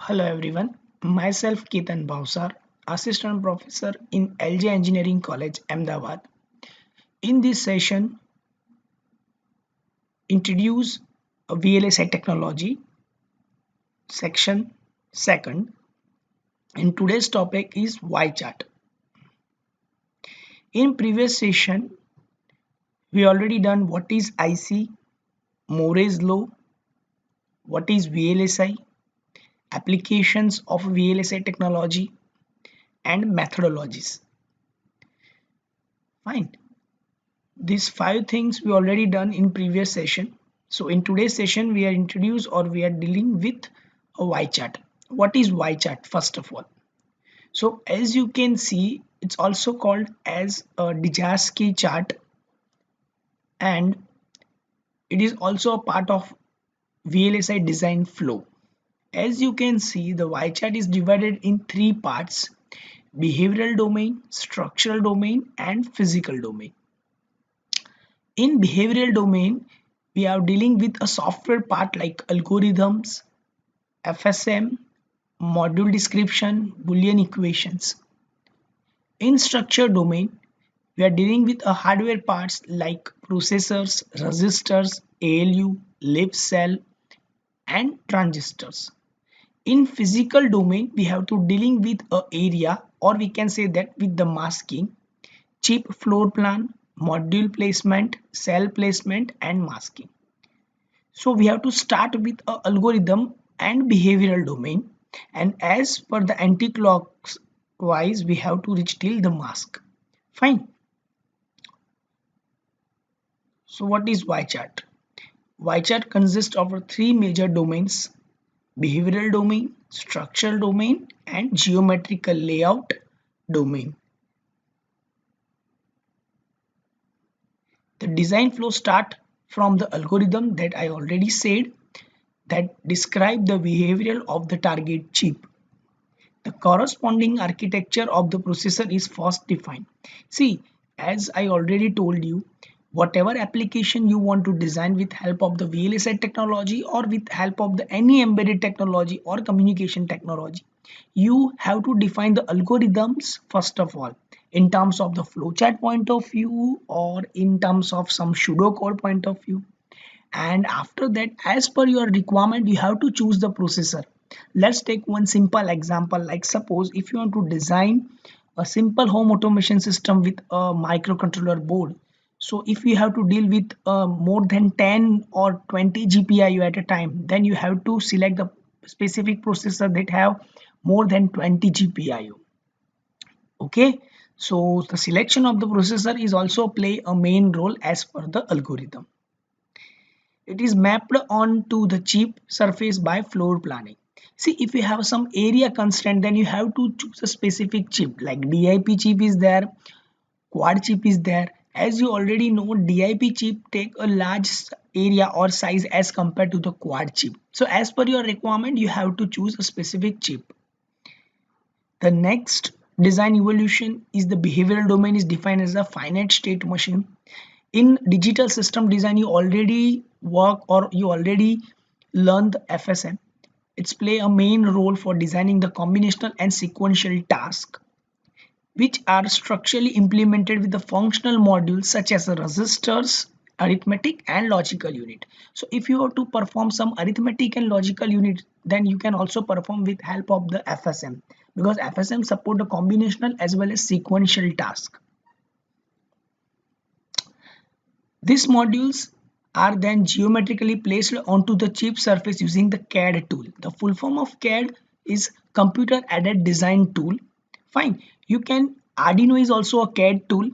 Hello everyone, myself Ketan Bhavsar, Assistant Professor in LJ Engineering College, Ahmedabad. In this session, introduce a VLSI technology, section second, and today's topic is Y chart. In previous session, we already done what is IC, Moore's law, what is VLSI, applications of VLSI technology, and methodologies. Fine. These five things we already done in previous session. So in today's session we are introduced or we are dealing with a Y chart. What is Y chart first of all? So as you can see, it's also called as a Dejavsky chart, and it is also a part of VLSI design flow. As you can see, the Y chart is divided in three parts: behavioral domain, structural domain, and physical domain. In behavioral domain, we are dealing with a software part like algorithms, FSM, module description, Boolean equations. In structure domain, we are dealing with a hardware parts like processors, resistors, ALU, leaf cell, and transistors. In physical domain, we have to dealing with a area, or we can say that with the masking, chip floor plan, module placement, cell placement, and masking. So we have to start with a algorithm and behavioral domain, and as per the anti-clockwise we have to reach till the mask. Fine. So what is Y chart? Y chart consists of three major domains: behavioral domain, structural domain, and geometrical layout domain. The design flow start from the algorithm that I already said, that describe the behavior of the target chip. The corresponding architecture of the processor is first defined. See, as I already told you, whatever application you want to design with help of the VLSI technology or with help of the any embedded technology or communication technology, you have to define the algorithms first of all in terms of the flowchart point of view or in terms of some pseudocode point of view, and after that as per your requirement you have to choose the processor. Let's take one simple example, like suppose if you want to design a simple home automation system with a microcontroller board. So if you have to deal with more than 10 or 20 GPIO at a time, then you have to select the specific processor that have more than 20 GPIO. Okay, so the selection of the processor is also play a main role as per the algorithm. It is mapped onto the chip surface by floor planning. See, if you have some area constraint, then you have to choose a specific chip, like DIP chip is there, quad chip is there. As you already know, DIP chip take a large area or size as compared to the quad chip. So as per your requirement, you have to choose a specific chip. The next design evolution is the behavioral domain is defined as a finite state machine. In digital system design, you already work or you already learned the FSM. It's play a main role for designing the combinational and sequential tasks, which are structurally implemented with the functional modules such as resistors, arithmetic, and logical unit. So if you have to perform some arithmetic and logical unit, then you can also perform with help of the FSM, because FSM support the combinational as well as sequential task. These modules are then geometrically placed onto the chip surface using the CAD tool. The full form of CAD is computer aided design tool. Fine. You can Arduino is also a CAD tool.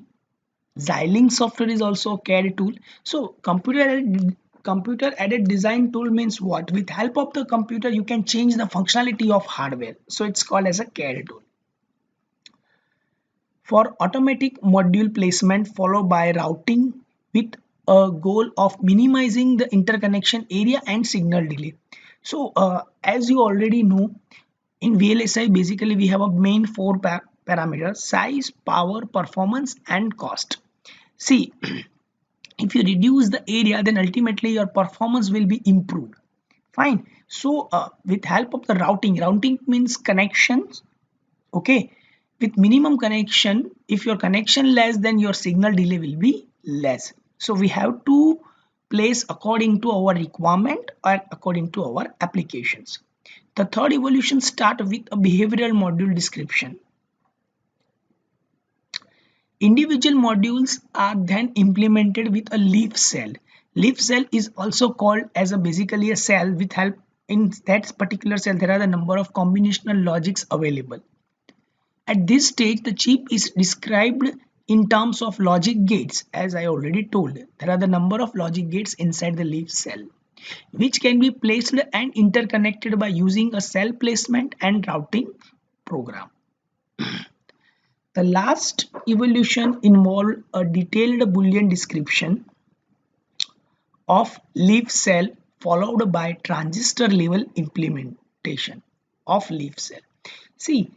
Xilinx software is also a CAD tool. So computer aided design tool means what? With help of the computer you can change the functionality of hardware. So it's called as a CAD tool. For automatic module placement followed by routing with a goal of minimizing the interconnection area and signal delay. So as you already know, in VLSI basically we have a main four parameters: size, power, performance, and cost. See, if you reduce the area, then ultimately your performance will be improved. Fine. So with help of the routing means connections. Okay. With minimum connection, if your connection less, then your signal delay will be less. So we have to place according to our requirement or according to our applications. The third evolution start with a behavioral module description. Individual modules are then implemented with a leaf cell. Leaf cell is also called as a basically a cell with help in that particular cell there are the number of combinational logics available. At this stage the chip is described in terms of logic gates. As I already told, there are the number of logic gates inside the leaf cell which can be placed and interconnected by using a cell placement and routing program. The last evolution involved a detailed Boolean description of leaf cell followed by transistor level implementation of leaf cell. See,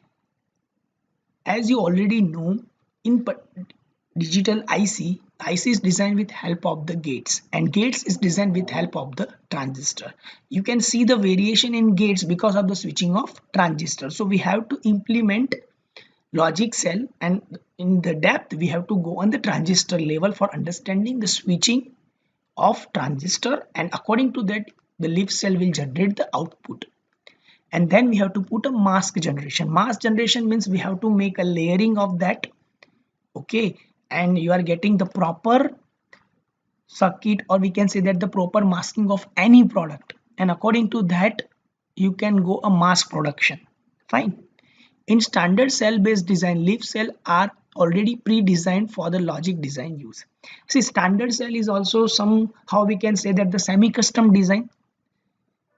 as you already know, in digital IC is designed with help of the gates and gates is designed with help of the transistor. You can see the variation in gates because of the switching of transistor. So we have to implement logic cell and in the depth we have to go on the transistor level for understanding the switching of transistor, and according to that the leaf cell will generate the output. And then we have to put a mask generation. Mask generation means we have to make a layering of that. Okay, and you are getting the proper circuit, or we can say that the proper masking of any product, and according to that you can go a mass production. Fine. In standard cell-based design, leaf cell are already pre-designed for the logic design use. See, standard cell is also somehow we can say that the semi-custom design.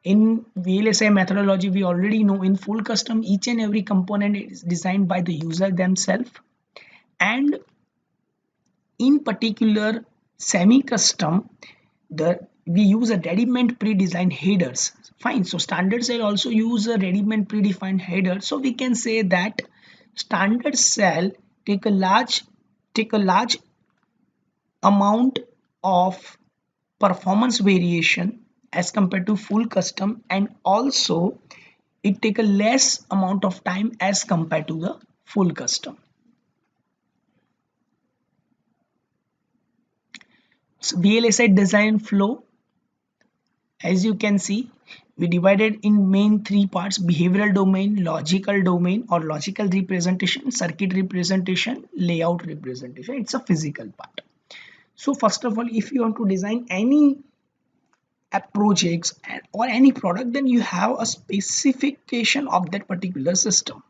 In VLSI methodology, we already know in full custom, each and every component is designed by the user themselves. And in particular, semi-custom, we use a ready-made pre-designed headers. Fine. So standard cell also use a ready-made predefined header. So we can say that standard cell take a large amount of performance variation as compared to full custom, and also it take a less amount of time as compared to the full custom. So VLSI design flow, as you can see, we divided in main three parts: behavioral domain, logical domain or logical representation, circuit representation, layout representation. It's a physical part. So first of all, if you want to design any projects or any product, then you have a specification of that particular system.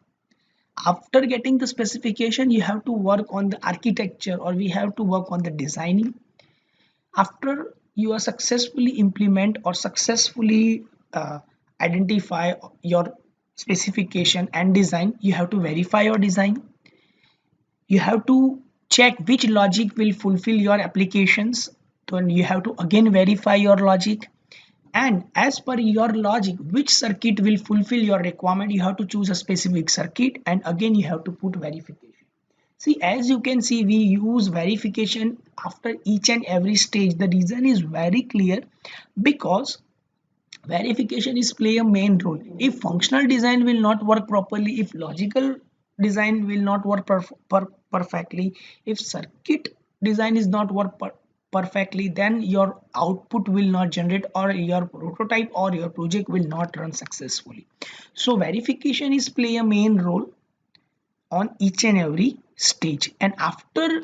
After getting the specification, you have to work on the architecture, or we have to work on the designing. After you are successfully implement or successfully identify your specification and design, you have to verify your design. You have to check which logic will fulfill your applications. Then you have to again verify your logic, and as per your logic which circuit will fulfill your requirement, you have to choose a specific circuit, and again you have to put verification. See, as you can see, we use verification after each and every stage. The reason is very clear, because verification is play a main role. If functional design will not work properly, if logical design will not work perfectly, if circuit design is not work perfectly, then your output will not generate, or your prototype or your project will not run successfully. So verification is play a main role on each and every stage. And after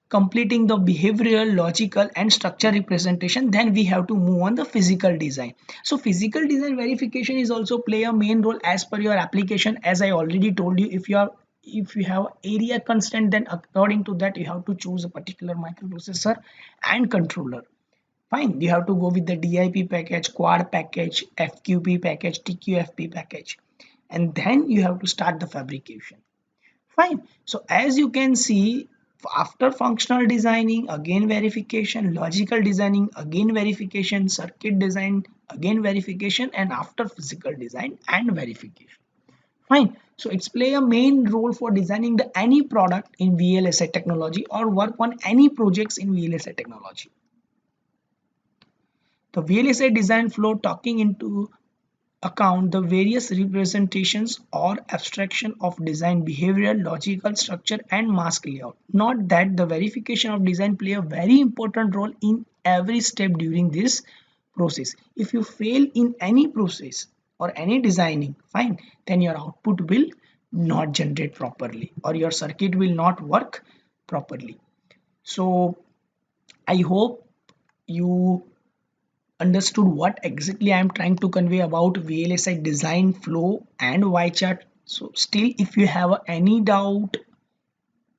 completing the behavioral, logical and structure representation, then we have to move on the physical design. So physical design verification is also play a main role as per your application. As I already told you, if you have area constant, then according to that you have to choose a particular microprocessor and controller. Fine, you have to go with the DIP package, quad package, FQP package, TQFP package, and then you have to start the fabrication. Fine. So as you can see, after functional designing, again verification, logical designing, again verification, circuit design, again verification, and after physical design and verification. Fine. So it's play a main role for designing the any product in VLSI technology or work on any projects in VLSI technology. The VLSI design flow taking into account the various representations or abstraction of design behavioral, logical structure and mask layout. Note that the verification of design play a very important role in every step during this process. If you fail in any process or any designing, fine, then your output will not generate properly or your circuit will not work properly. So I hope you understood what exactly I am trying to convey about VLSI design flow and Y chart. So still if you have any doubt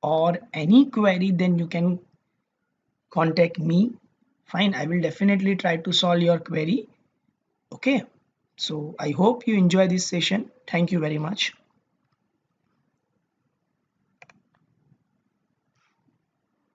or any query, then you can contact me. Fine, I will definitely try to solve your query. Okay, so I hope you enjoy this session. Thank you very much.